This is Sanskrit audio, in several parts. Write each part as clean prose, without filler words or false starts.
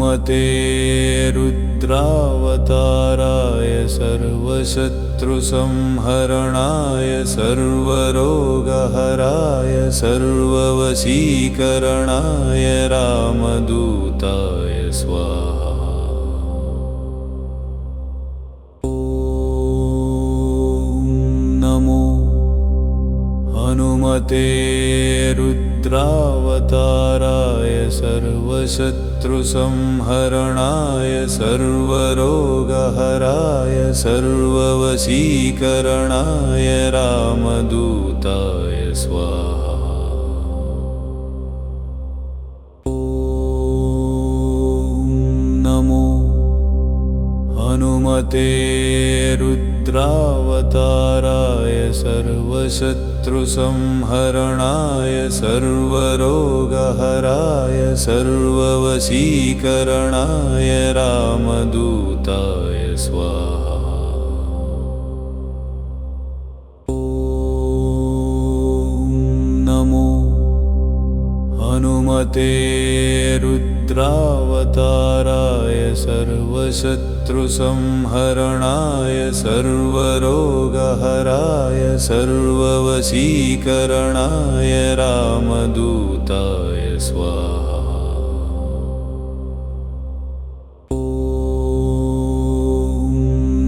हनुमते रुद्रावताराय सर्वशत्रुसंहरणाय सर्वरोगहराय सर्ववशीकरणाय रामदूताय स्वाहा। ॐ नमो हनुमते रुद्रावताराय सर्वशत्रुसंहरणाय सर्वरोगहराय सर्ववशीकरणाय रामदूताय स्वाहा। ॐ नमो हनुमते रुद्रावताराय सर्वशत्रुसंहरणाय सर्वरोगहराय सर्ववशीकरणाय रामदूताय स्वाहा। ॐ नमो हनुमते रुद्रावताराय सर्वशत्रुसंहरणाय सर्वरोगहराय सर्ववशीकरणाय रामदूताय स्वाहा। ॐ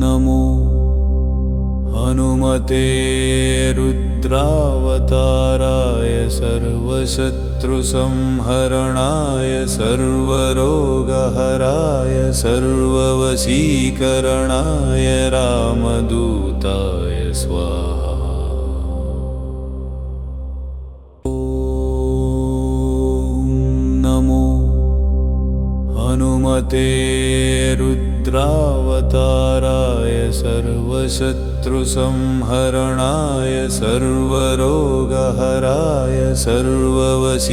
नमो हनुमते रुद्रावताराय सर्वशत्रुसंहरणाय सर्वरोगहराय सर्ववशीकरणाय रामदूताय स्वाहा। ॐ नमो हनुमते रुद्रावताराय सर्वशत्रुसंहरणाय सर्वरोगहराय सर्ववशीकरणाय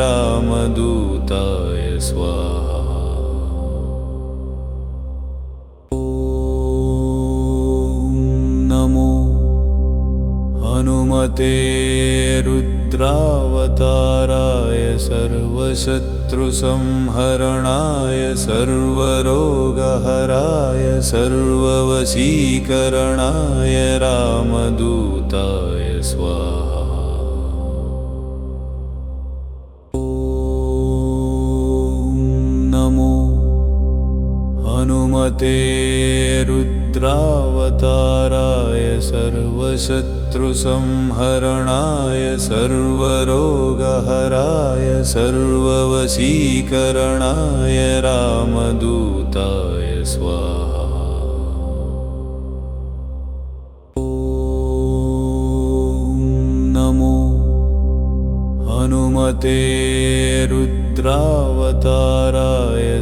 रामदूताय स्वाहा। ॐ नमो हनुमते रुद्रावताराय सर्वशत्रुसंहरणाय सर्वरोगहराय सर्ववशीकरणाय रामदूताय स्वाहा। ॐ नमो हनुमते रुद्रावताराय सर्वशत्रुसंहरणाय सर्वरोगहराय सर्ववशीकरणाय रामदूताय स्वाहा। ॐ नमो हनुमते रुद्रावताराय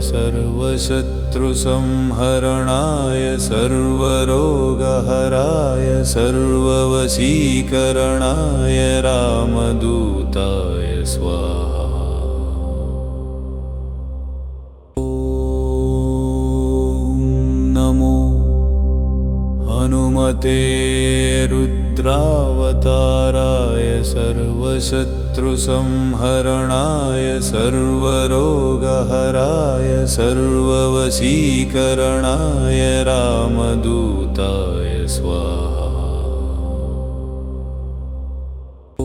सर्वशत्रुसंहरणाय सर्वरोगहराय सर्ववशीकरणाय रामदूताय स्वाहा। ॐ नमो हनुमते रुद्रावताराय सर्वशत्रुसंहरणाय सर्वरोगहराय सर्ववशीकरणाय रामदूताय स्वाहा। ॐ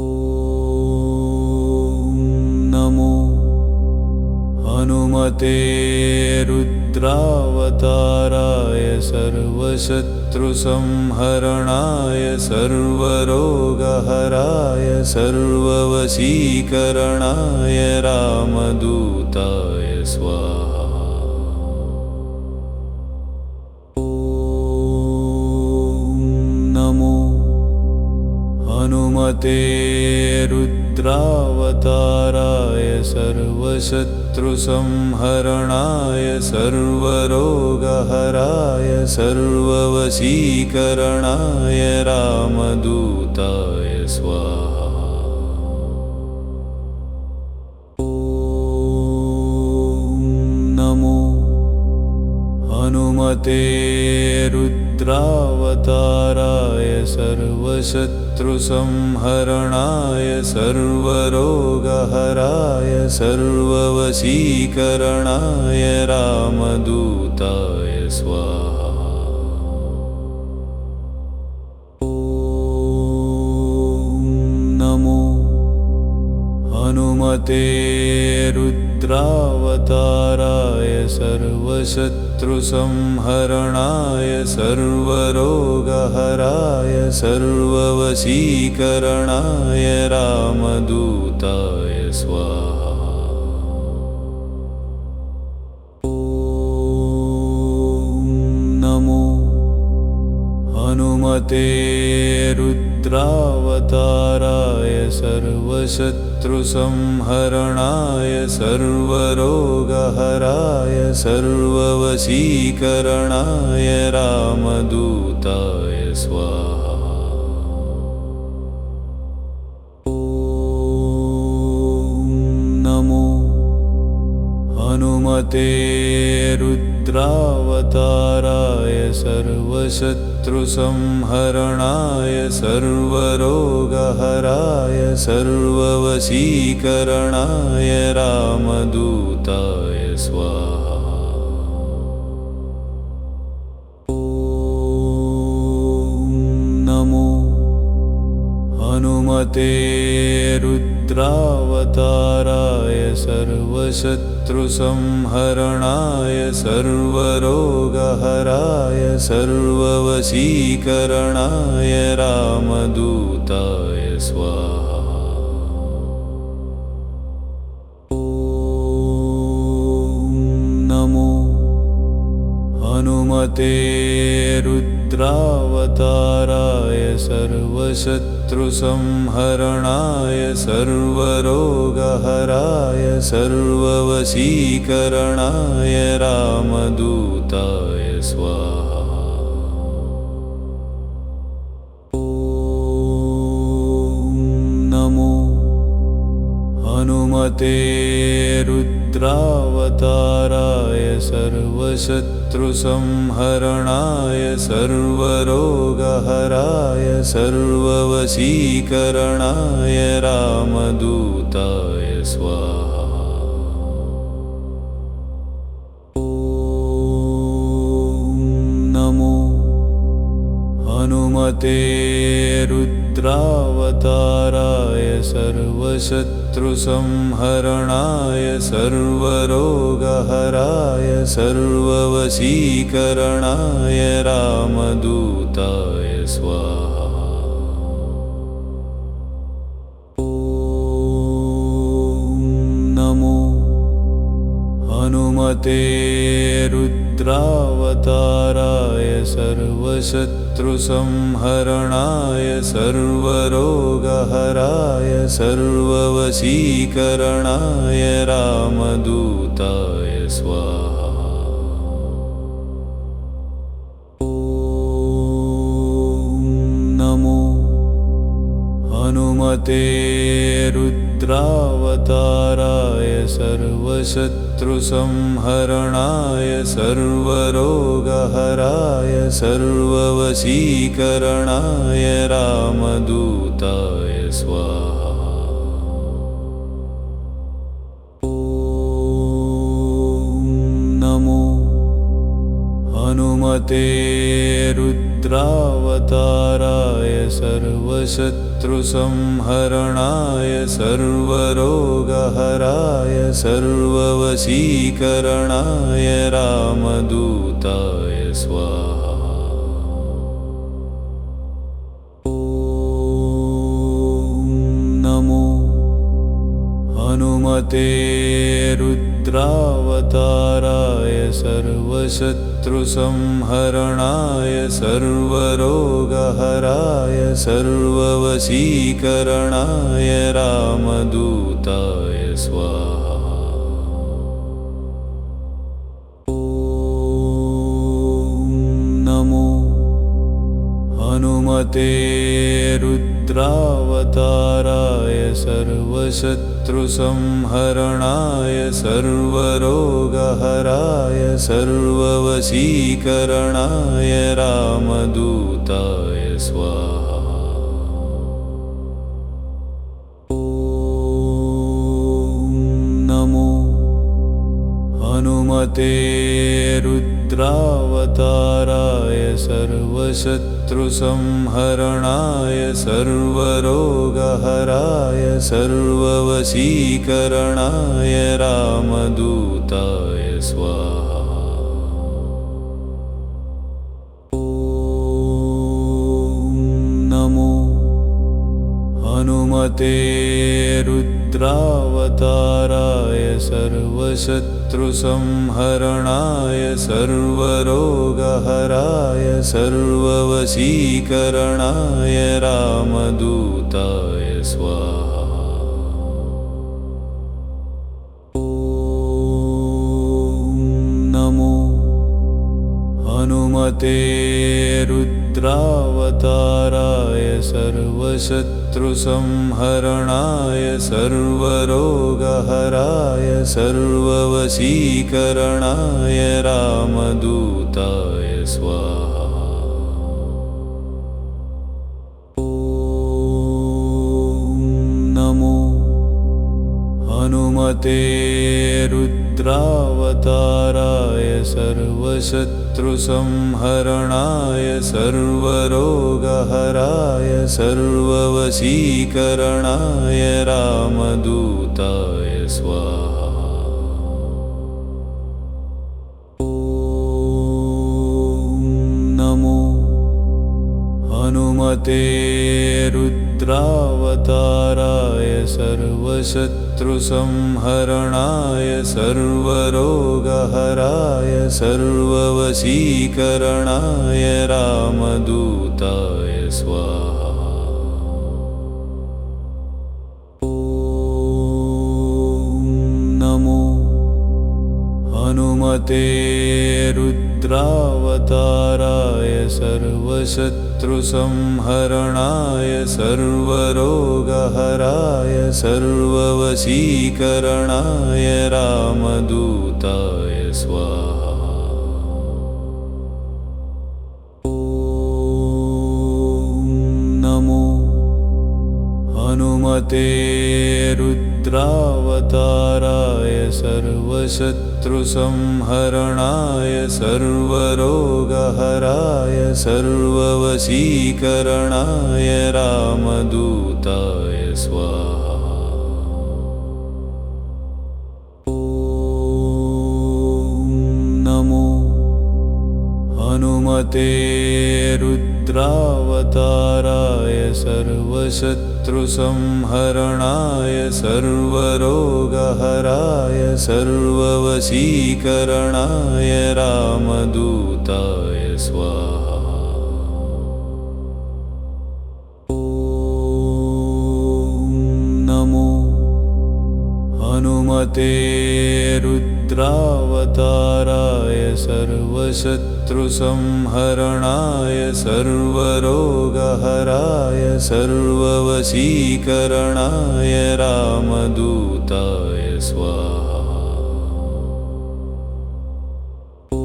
नमो हनुमते रुद्रावताराय सर्वशत्रुसंहरणाय सर्वरोगहराय सर्ववशीकरणाय रामदूताय स्वाहा। ॐ नमो हनुमते रुद्रावताराय सर्वशत्रुसंहरणाय सर्वरोगहराय सर्ववशीकरणाय रामदूताय स्वाहा। ॐ नमो हनुमते रुद्रावताराय सर्वशत्रुसंहरणाय सर्वशत्रुसंहरणाय सर्वरोगहराय सर्ववशीकरणाय रामदूताय स्वाहा। नमो हनुमते रुद्रावताराय सर्वशत्रुसंहरणाय सर्वरोगहराय सर्ववशीकरणाय रामदूताय स्वाहा। नमो हनुमते रुद्रावताराय सर्वशत्रुसंहरणाय सर्वरोगहराय सर्ववशीकरणाय रामदूताय स्वाहा। नमो हनुमते रुद्रावताराय सर्वशत्रुसंहरणाय सर्वरोगहराय सर्ववशीकरणाय रामदूताय स्वाहा। नमो हनुमते रुद्रावताराय सर्वशत्रुसंहरणाय सर्वरोगहराय सर्ववशीकरणाय रामदूताय स्वाहा। नमो हनुमते रुद्रावताराय सर्वशत्रुसंहरणाय सर्वरोगहराय सर्ववशीकरणाय रामदूताय स्वाहा। नमो हनुमते रुद्रावताराय सर्वशत्रुसंहरणाय सर्वरोगहराय सर्ववशीकरणाय रामदूताय स्वाहा। नमो हनुमते रुद्रावताराय सर्वशत्रुसंहरणाय सर्वरोगहराय सर्ववशीकरणाय रामदूताय स्वाहा। नमो हनुमते रुद्रावताराय सर्वशत्रुसंहरणाय सर्वरोगहराय सर्ववशीकरणाय रामदूताय स्वाहा। नमो हनुमते रुद्रावताराय सर्वशत्रुसंहरणाय सर्वरोगहराय सर्ववशीकरणाय रामदूताय स्वाहा। नमो हनुमते रुद्रावताराय सर्वशत्रुसंहरणाय सर्वरोगहराय सर्ववशीकरणाय रामदूताय स्वाहा। नमो हनुमते रुद्रावताराय सर्वशत्रुसंहरणाय सर्वरोगहराय सर्ववशीकरणाय रामदूताय स्वाहा। नमो हनुमते रुद्रावताराय सर्वशत्रुसंहरणाय सर्वरोगहराय सर्ववशीकरणाय रामदूताय स्वाहा। हनुमते रुद्रावताराय सर्वशत्रुसंहरणाय सर्वरोगहराय सर्ववशीकरणाय रामदूताय स्वाहा। ॐ नमो हनुमते रुद्रावताराय सर्वशत्रुसंहरणाय सर्वरोगहराय सर्ववशीकरणाय रामदूताय स्वाहा। ॐ नमो हनुमते रुद्रावताराय सर्वशत्रुसंहरणाय सर्वरोगहराय सर्ववशीकरणाय रामदूताय स्वाहा। ॐ नमो हनुमते रुद्रावताराय सर्वशत्रुसंहरणाय सर्वरोगहराय सर्ववशीकरणाय रामदूताय स्वाहा। ॐ नमो हनुमते रुद्रावताराय सर्वशत्रुसंहरणाय सर्वरोगहराय सर्ववशीकरणाय रामदूताय स्वाहा। ॐ नमो हनुमते रुद्रावताराय सर्वशत्रुसंहरणाय सर्वरोगहराय सर्ववशीकरणाय रामदूताय स्वाहा। ॐ नमो हनुमते रुद्रावताराय सर्वशत्रुसंहरणाय सर्वरोगहराय सर्ववशीकरणाय रामदूताय स्वाहा। ॐ नमो हनुमते रुद्रावताराय सर्वशत्रुसंहरणाय सर्वरोगहराय सर्ववशीकरणाय रामदूताय स्वाहा। ॐ नमो हनुमते रुद्रावताराय सर्वशत्रुसंहरणाय सर्वरोगहराय सर्ववशीकरणाय रामदूताय स्वाहा। ॐ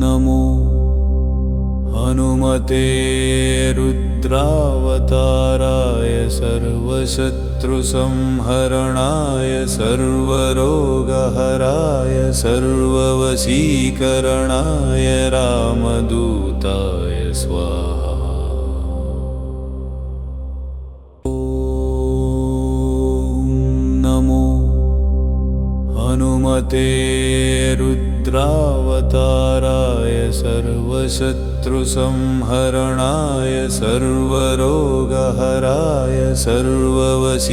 नमो हनुमते रुद्रावताराय सर्वशत्रुसंहरणाय सर्वरोगहराय सर्ववशीकरणाय रामदूताय स्वाहा। ॐ नमो हनुमते रुद्रावताराय सर्वशत्रुसंहरणाय सर्वरोगहराय सर्ववशीकरणाय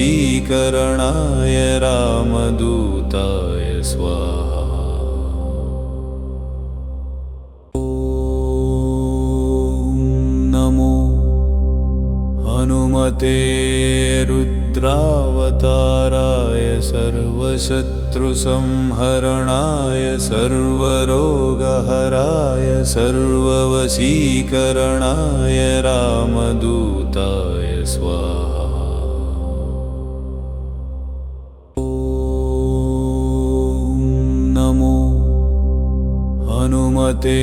रामदूताय स्वाहा। ॐ नमो हनुमते रुद्रावताराय सर्वशत्रुसंहरणाय सर्वरोगहराय सर्ववशीकरणाय रामदूताय स्वाहा। ॐ नमो हनुमते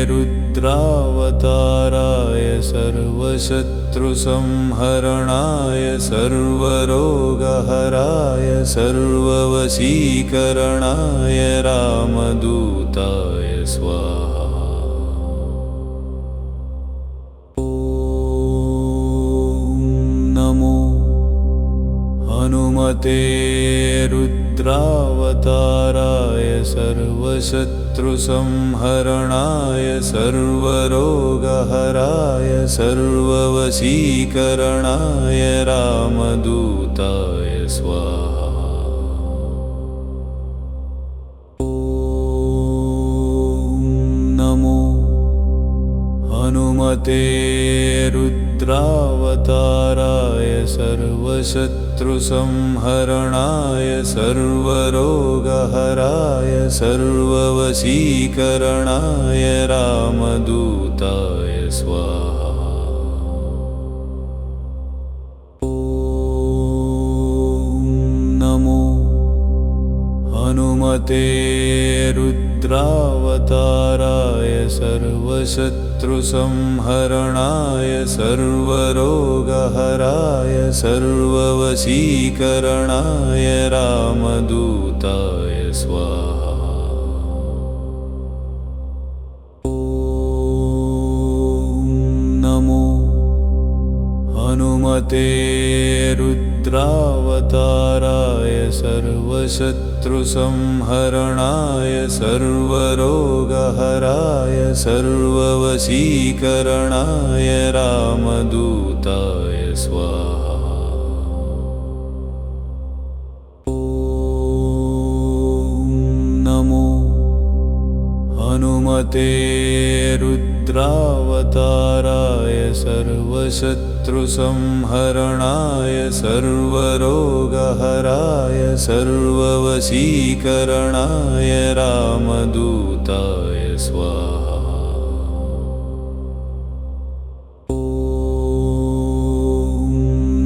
रुद्रावताराय रुद्रावताराय सर्वशत्रुसंहरणाय सर्वरोगहराय सर्ववशीकरणाय रामदूताय स्वाहा। ॐ नमो हनुमते रुद्रावताराय सर्वशत्रुसंहरणाय सर्वरोगहराय सर्ववशीकरणाय रामदूताय स्वाहा। ॐ नमो हनुमते रुद्रावताराय सर्वशत्रुसंहरणाय सर्वरोगहराय सर्ववशीकरणाय रामदूताय स्वाहा। ॐ नमो हनुमते रुद्रावताराय सर्वशत्रुसंहरणाय सर्वरोगहराय सर्ववशीकरणाय रामदूताय स्वाहा। ॐ नमो हनुमते रुद्रावताराय सर्वशत्रुसंहरणाय सर्वरोगहराय सर्ववशीकरणाय रामदूताय स्वाहा। ॐ नमो हनुमते रुद्रावताराय सर्वशत्रुसंहरणाय सर्वरोगहराय सर्ववशीकरणाय रामदूताय स्वाहा। ॐ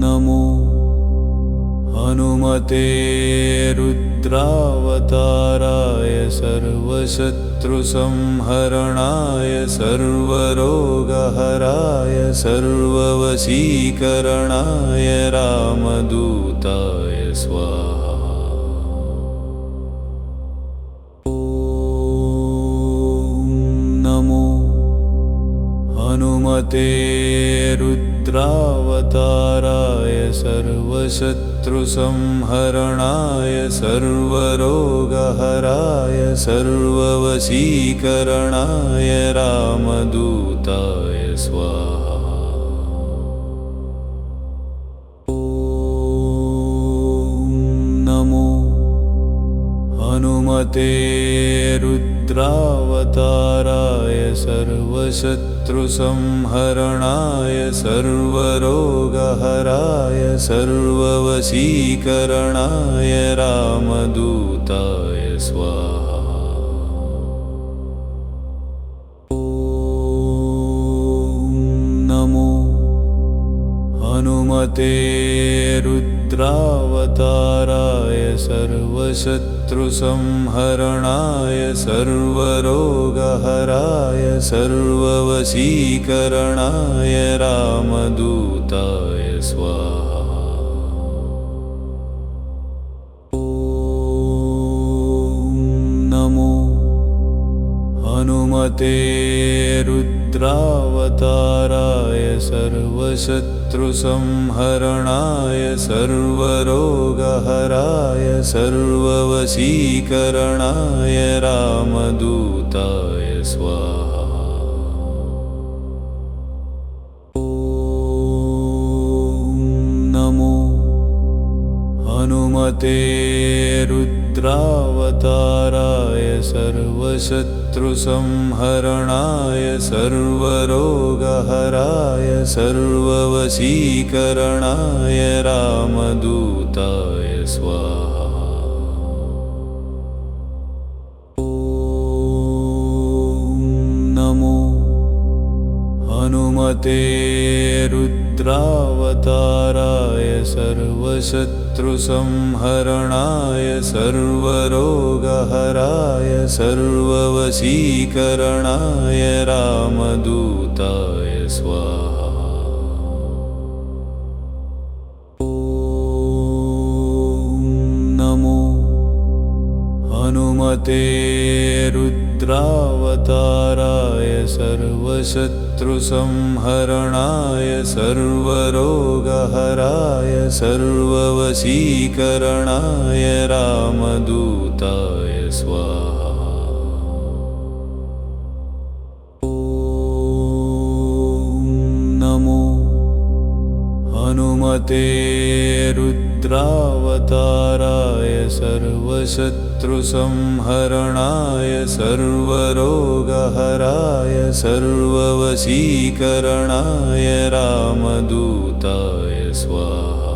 नमो हनुमते रुद्रावताराय सर्वशत्रुसंहरणाय सर्वरोगहराय सर्ववशीकरणाय रामदूताय स्वाहा। ॐ नमो हनुमते रुद्रावताराय सर्वशत्रुसंहरणाय सर्वरोगहराय सर्ववशीकरणाय रामदूताय स्वाहा। ॐ नमो हनुमते रुद्रावताराय सर्वशत्रुसंहरणाय सर्वरोगहराय सर्ववशीकरणाय रामदूताय स्वाहा। ॐ नमो हनुमते रुद्रावताराय सर्वशत्रुसंहरणाय सर्वरोगहराय सर्ववशीकरणाय रामदूताय स्वाहा। ॐ नमो हनुमते रुद्रावताराय सर्वशत्रुसंहरणाय सर्वरोगहराय सर्ववशीकरणाय रामदूताय स्वाहा। ॐ नमो हनुमते रुद्रावताराय सर्वशत्रुसंहरणाय सर्वरोगहराय सर्ववशीकरणाय रामदूताय स्वाहा। ॐ नमो हनुमते रुद्रावताराय रुद्रावताराय सर्वशत्रुसंहरणाय सर्वरोगहराय सर्ववशीकरणाय रामदूताय स्वाहा। नमो हनुमते रुद्रावताराय सर्वशत्रुसंहरणाय सर्वरोगहराय सर्ववशीकरणाय रामदूताय स्वाहा। नमो हनुमते रुद्रावताराय सर्वशत्रुसंहरणाय सर्वरोगहराय सर्ववशीकरणाय रामदूताय स्वाहा।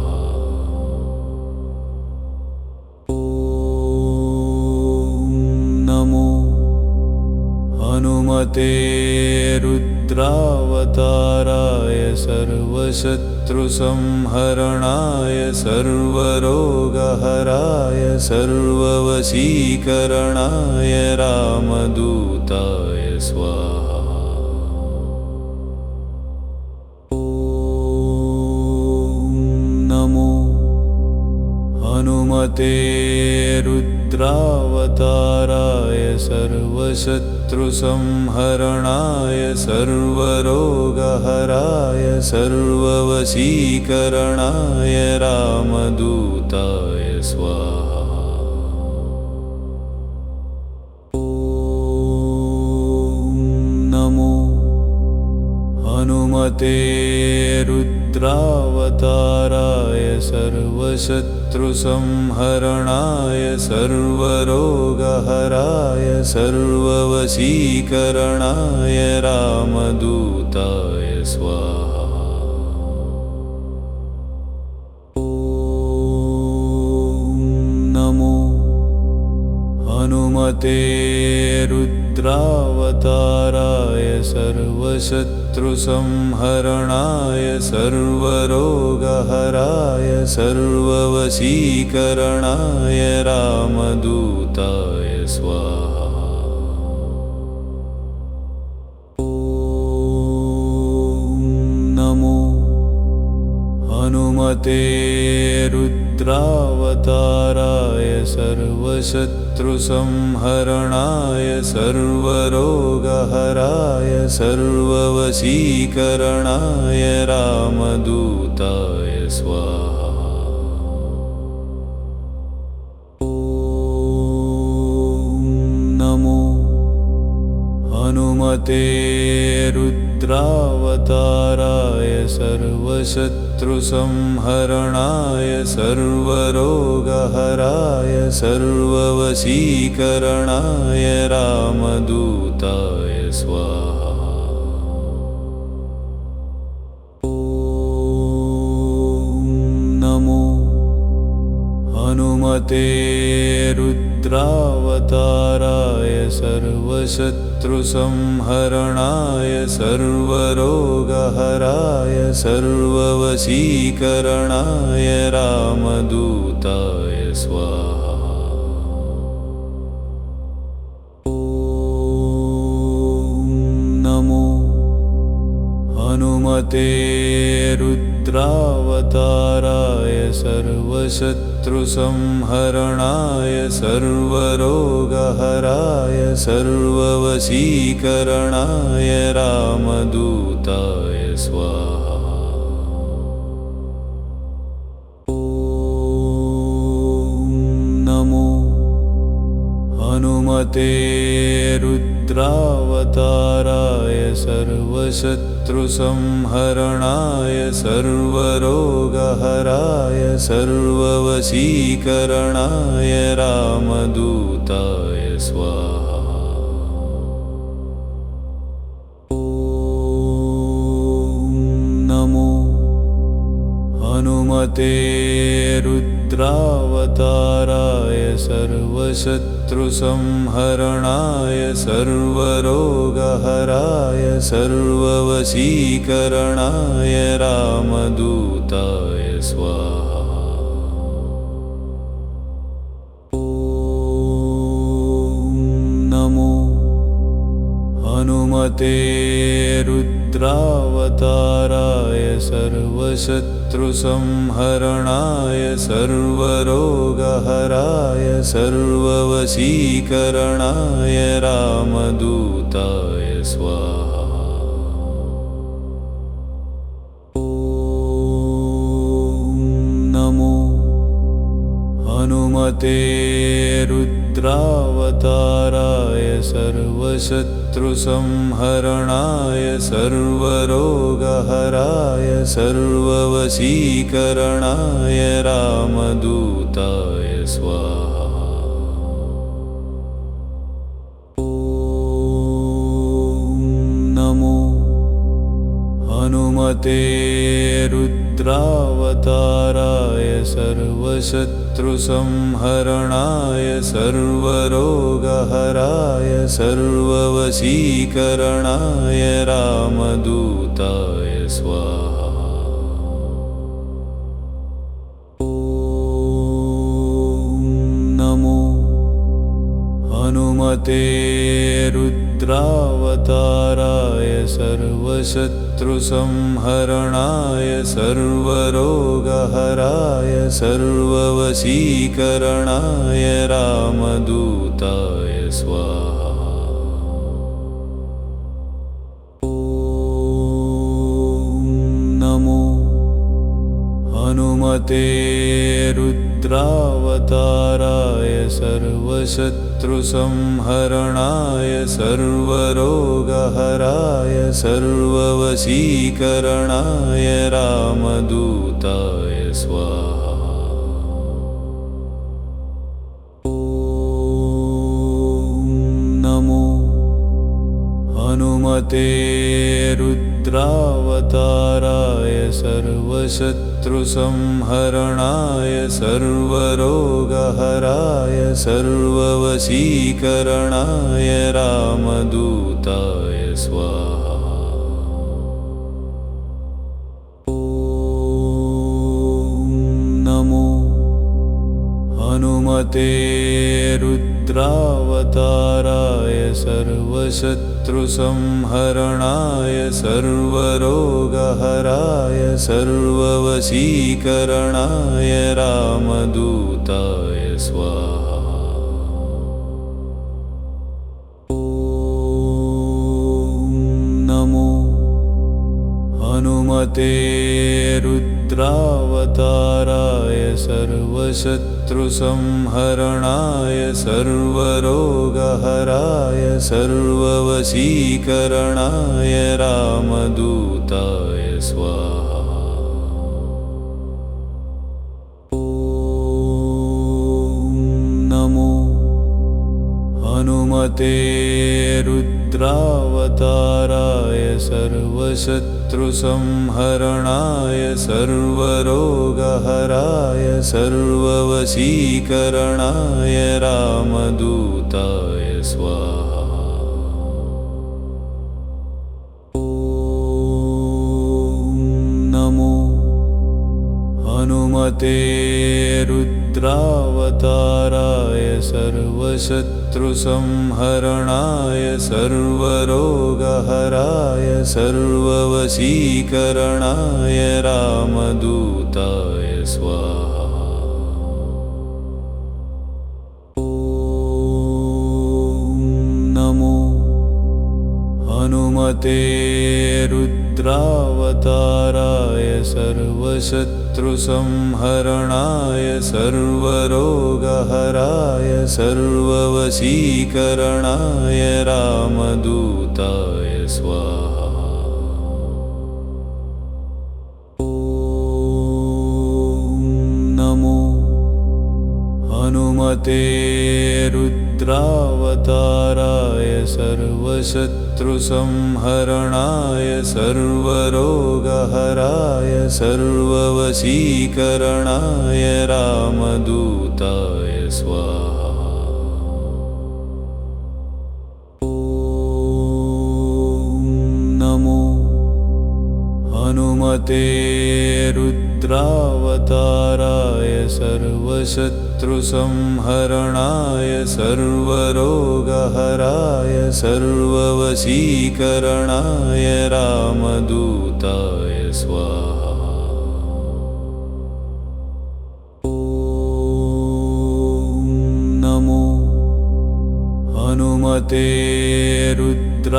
नमो हनुमते रुद्रावताराय सर्वशत्रुसंहरणाय सर्वरोगहराय सर्ववशीकरणाय रामदूताय स्वाहा। नमो हनुमते रुद्रावताराय सर्वशत्रुसंहरणाय सर्वरोगहराय सर्ववशीकरणाय रामदूताय स्वाहा। नमो हनुमते रुद्रावताराय सर्वशत्रुसंहरणाय सर्वरोगहराय सर्ववशीकरणाय रामदूताय स्वाहा। नमो हनुमते रुद्रावताराय सर्वशत्रुसंहरणाय सर्वरोगहराय सर्ववशीकरणाय रामदूताय स्वाहा। नमो हनुमते रुद्रावताराय सर्वशत्रुसंहरणाय सर्वरोगहराय सर्ववशीकरणाय रामदूताय स्वाहा। नमो हनुमते रुद्रावताराय सर्वशत्रुसंहरणाय सर्वरोगहराय सर्ववशीकरणाय रामदूताय स्वाहा। नमो हनुमते रुद्रावताराय सर्वशत्रुसंहरणाय सर्वरोगहराय सर्ववशीकरणाय रामदूताय स्वाहा। नमो हनुमते रुद्रावताराय सर्वशत्रुसंहरणाय सर्वरोगहराय सर्ववशीकरणाय रामदूताय स्वाहा। नमो हनुमते रुद्रावताराय सर्वशत्रुसंहरणाय सर्वरोगहराय सर्ववशीकरणाय रामदूताय स्वाहा। नमो हनुमते रुद्रावताराय सर्वशत्रुसंहरणाय सर्वरोगहराय सर्ववशीकरणाय रामदूताय स्वाहा। नमो हनुमते रुद्रावताराय सर्वशत्रुसंहरणाय सर्वरोगहराय सर्ववशीकरणाय रामदूताय स्वाहा। नमो हनुमते रुद्रावताराय सर्वशत्रुसंहरणाय सर्वरोगहराय सर्ववशीकरणाय रामदूताय स्वाहा। नमो हनुमते रुद्रावताराय सर्वशत्रुसंहरणाय सर्वरोगहराय सर्ववशीकरणाय रामदूताय स्वाहा। नमो हनुमते रुद्रावताराय सर्वशत्रुसंहरणाय सर्वरोगहराय सर्ववशीकरणाय रामदूताय स्वाहा। नमो हनुमते रुद्रावताराय सर्वशत्रुसंहरणाय सर्वरोगहराय सर्ववशीकरणाय रामदूताय स्वाहा। नमो हनुमते रुद्रावताराय सर्वशत्रुसंहरणाय सर्वरोगहराय सर्ववशीकरणाय रामदूताय स्वाहा। नमो हनुमते रुद्रावताराय सर्वशत्रुसंहरणाय सर्वरोगहराय सर्ववशीकरणाय रामदूताय स्वाहा। नमो हनुमते रुद्रावताराय सर्वशत्रुसंहरणाय सर्वरोगहराय सर्ववशीकरणाय रामदूताय स्वाहा। नमो हनुमते रुद्रावताराय सर्वशत्रुसंहरणाय सर्वरोगहराय सर्ववशीकरणाय रामदूताय स्वाहा। नमो हनुमते रुद्रावताराय सर्वशत्रुसंहरणाय सर्वरोगहराय सर्ववशीकरणाय रामदूताय स्वाहा। नमो हनुमते रुद्रावताराय सर्वशत्रुसंहरणाय सर्वरोगहराय सर्ववशीकरणाय रामदूताय स्वाहा। नमो हनुमते रुद्रावताराय सर्वशत्रुसंहरणाय सर्वरोगहराय सर्ववशीकरणाय रामदूताय स्वाहा। नमो हनुमते रुद्रावताराय सर्वशत्रुसंहरणाय सर्वरोगहराय सर्ववशीकरणाय रामदूताय स्वाहा। नमो हनुमते रुद्रावताराय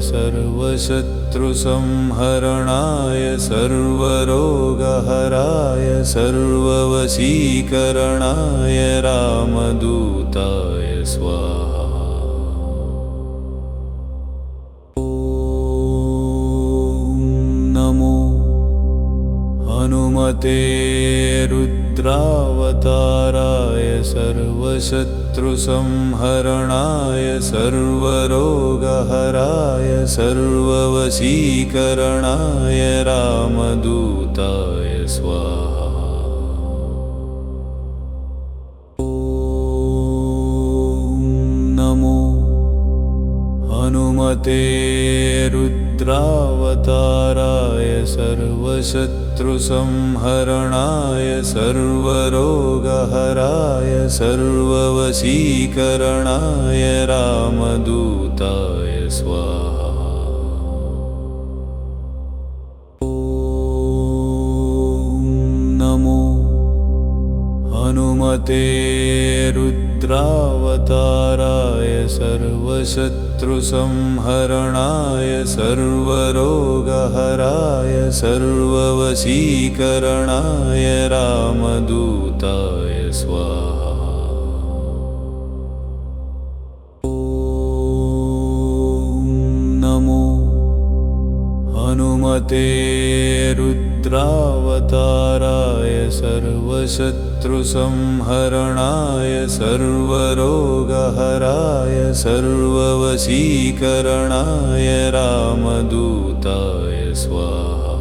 सर्वशत्रुसंहरणाय सर्वरोगहराय सर्ववशीकरणाय रामदूताय स्वाहा। नमो हनुमते रुद्रावताराय सर्वशत्रुसंहरणाय सर्वरोगहराय सर्ववशीकरणाय रामदूताय स्वाहा। नमो हनुमते रुद्रावताराय सर्वशत्रुसंहरणाय सर्वरोगहराय सर्ववशीकरणाय रामदूताय स्वाहा। नमो हनुमते रुद्रावताराय सर्वशत्रुसंहरणाय सर्वरोगहराय सर्ववशीकरणाय रामदूताय स्वाहा। नमो हनुमते रुद्रावताराय सर्वशत्रुसंहरणाय सर्वरोगहराय सर्ववशीकरणाय रामदूताय स्वाहा।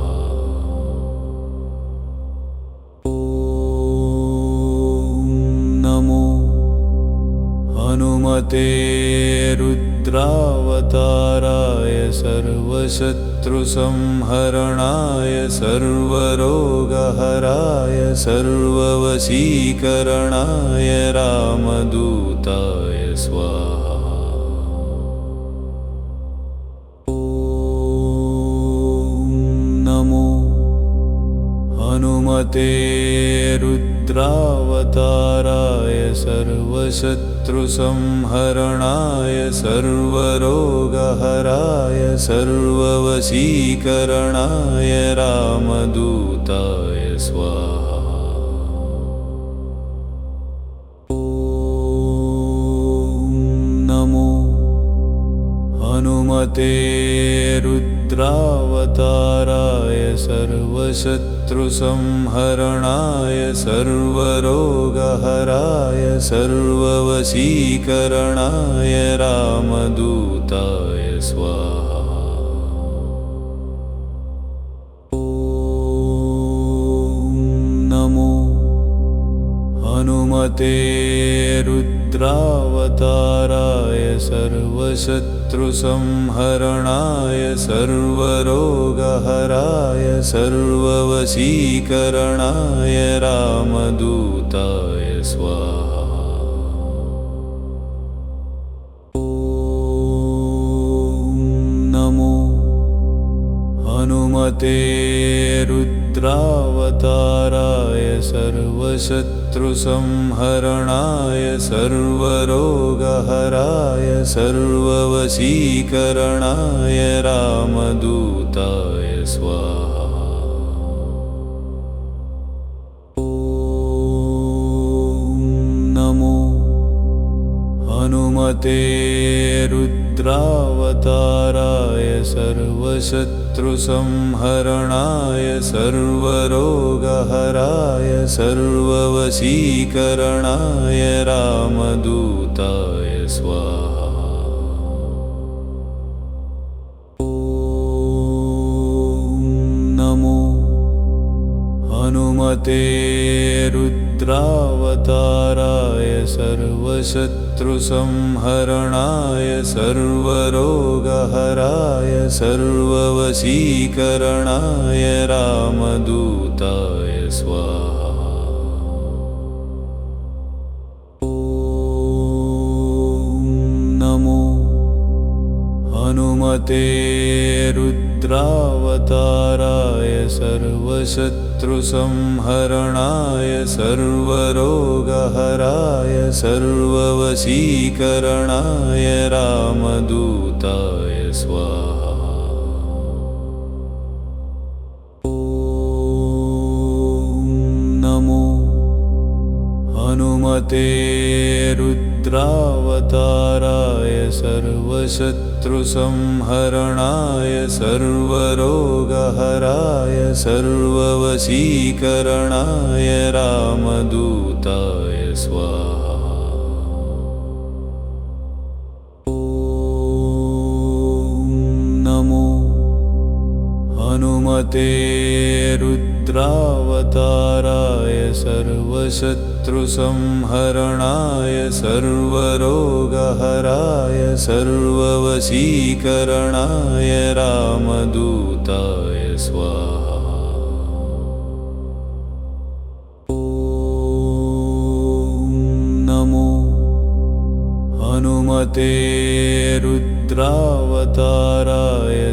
नमो हनुमते रुद्रावताराय सर्वशत्रुसंहरणाय सर्वरोगहराय सर्ववशीकरणाय रामदूताय स्वाहा। नमो हनुमते रुद्रावताराय सर्वशत्रुसंहरणाय सर्वरोगहराय सर्ववशीकरणाय रामदूताय स्वाहा। नमो हनुमते रुद्रावताराय सर्वशत्रुसंहरणाय सर्वरोगहराय सर्ववशीकरणाय रामदूताय स्वाहा। नमो हनुमते रुद्रावताराय सर्वशत्रुसंहरणाय सर्वरोगहराय सर्ववशीकरणाय रामदूताय स्वाहा। नमो हनुमते रुद्रावताराय सर्वशत्रुसंहरणाय सर्वरोगहराय सर्ववशीकरणाय रामदूताय स्वाहा। नमो हनुमते हनुमते रुद्रावताराय सर्वशत्रुसंहरणाय सर्वरोगहराय सर्ववशीकरणाय रामदूताय स्वाहा। नमो हनुमते रुद्रावताराय सर्वशत्रुसंहरणाय सर्वरोगहराय सर्ववशीकरणाय रामदूताय स्वाहा। नमो हनुमते रुद्रावताराय सर्वशत्रुसंहरणाय सर्वरोगहराय सर्ववशीकरणाय रामदूताय स्वाहा। नमो हनुमते रुद्रावताराय सर्वशत्रुसंहरणाय सर्वरोगहराय सर्ववशीकरणाय रामदूताय स्वाहा। नमो हनुमते रुद्रावताराय सर्वशत्रुसंहरणाय सर्वरोगहराय सर्ववशीकरणाय रामदूताय स्वाहा। नमो हनुमते रुद्रावताराय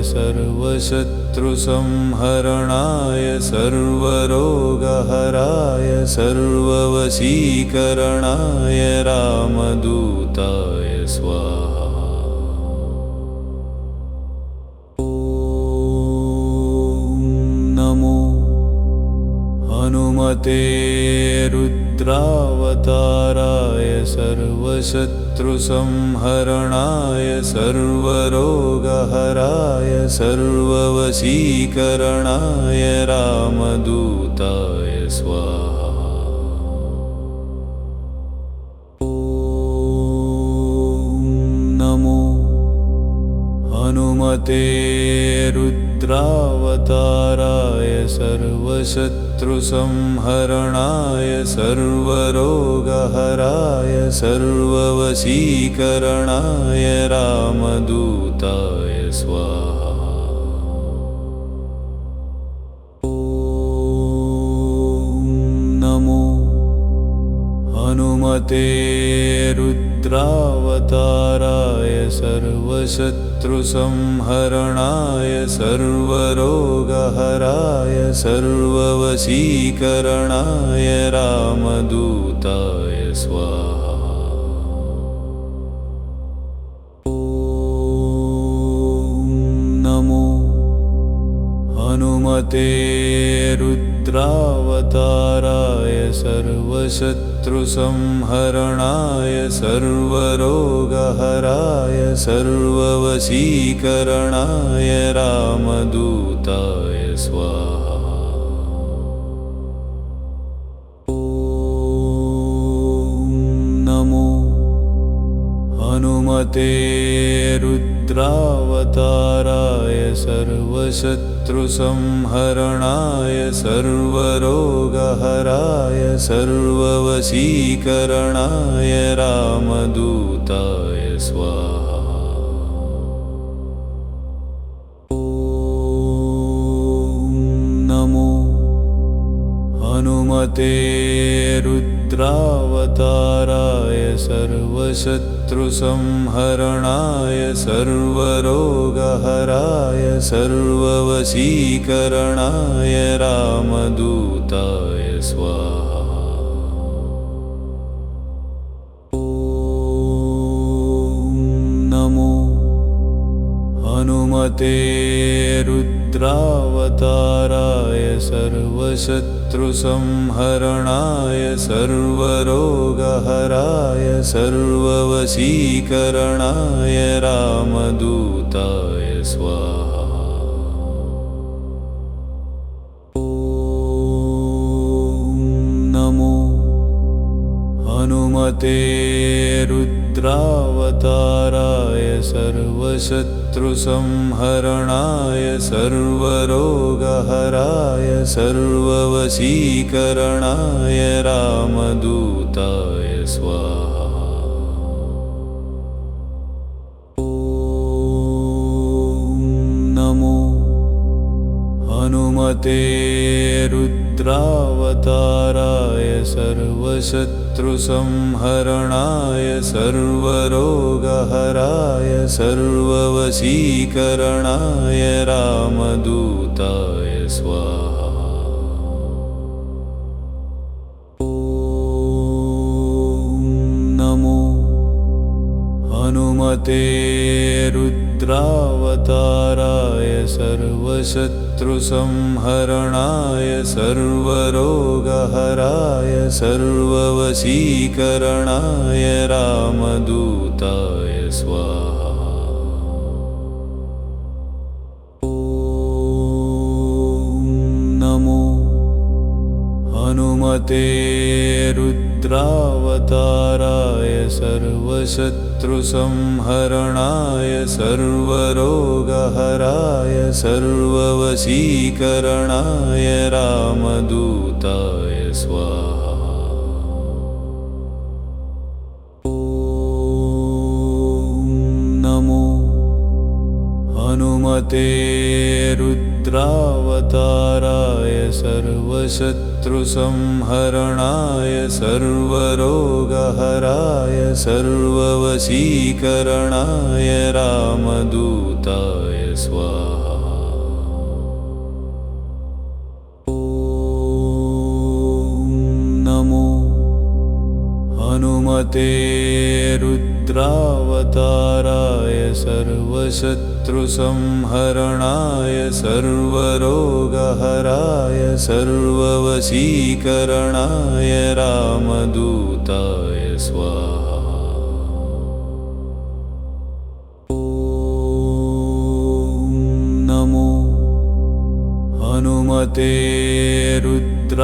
सर्वशत्रुसंहरणाय सर्वरोगहराय सर्ववशीकरणाय रामदूताय स्वाहा। नमो हनुमते रुद्रावताराय सर्वशत्रुसंहरणाय सर्वरोगहराय सर्ववशीकरणाय रामदूताय स्वाहा। नमो हनुमते रुद्रावताराय सर्वशत्रुसंहरणाय सर्वरोगहराय सर्ववशीकरणाय रामदूताय स्वाहा। नमो हनुमते रुद्रावताराय सर्वशत्रुसंहरणाय सर्वरोगहराय सर्ववशीकरणाय रामदूताय स्वाहा। नमो हनुमते रुद्रावताराय सर्वशत्रुसंहरणाय सर्वरोगहराय सर्ववशीकरणाय रामदूताय स्वाहा। नमो हनुमते रुद्रावताराय सर्वशत्रुसंहरणाय सर्वरोगहराय सर्ववशीकरणाय रामदूताय स्वाहा। नमो हनुमते रुद्रावताराय सर्वशत्रुसंहरणाय सर्वरोगहराय सर्ववशीकरणाय रामदूताय स्वाहा। नमो हनुमते रुद्रावताराय रुद्रावताराय सर्वशत्रुसंहरणाय सर्वरोगहराय सर्ववशीकरणाय रामदूताय स्वाहा। नमो हनुमते रुद्रावताराय सर्वशत्रुसंहरणाय सर्वरोगहराय सर्ववशीकरणाय रामदूताय स्वाहा। नमो हनुमते रुद्रावताराय सर्वशत्रुसंहरणाय सर्वरोगहराय सर्ववशीकरणाय रामदूताय स्वाहा। नमो हनुमते रुद्रावताराय सर्वशत्रुसंहरणाय सर्वरोगहराय सर्ववशीकरणाय रामदूताय स्वाहा। नमो हनुमते रुद्रावताराय सर्वशत्रुसंहरणाय सर्वरोगहराय सर्ववशीकरणाय रामदूताय स्वाहा। नमो हनुमते रुद्रावताराय सर्वशत्रुसंहरणाय सर्वरोगहराय सर्ववशीकरणाय रामदूताय स्वाहा। नमो हनुमते रुद्रावताराय सर्वशत्रुसंहरणाय सर्वरोगहराय सर्ववशीकरणाय रामदूताय स्वाहा। नमो हनुमते रुद्रावताराय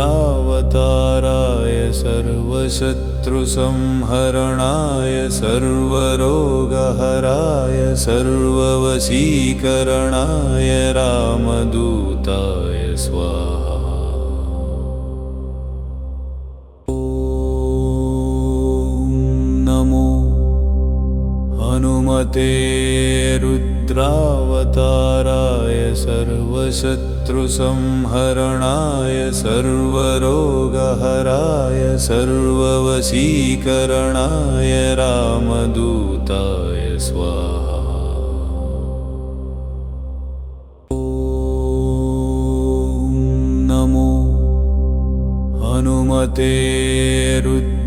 सर्वशत्रुसंहरणाय सर्वरोगहराय सर्ववशीकरणाय रामदूताय स्वाहा। नमो हनुमते रुद्रावताराय सर्वशत्रुसंहरणाय सर्वरोगहराय सर्ववशीकरणाय रामदूताय स्वाहा। नमो हनुमते रुद्रावताराय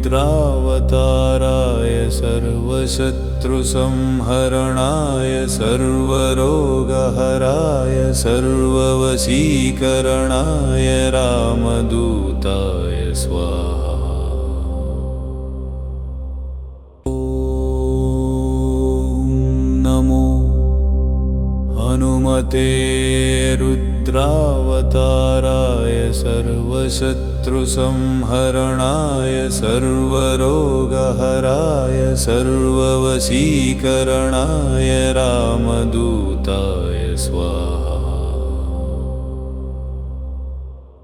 सर्वशत्रुसंहरणाय सर्वरोगहराय सर्ववशीकरणाय रामदूताय स्वाहा। नमो हनुमते रुद्रावताराय सर्वशत्रुसंहरणाय सर्वरोगहराय सर्ववशीकरणाय रामदूताय स्वाहा।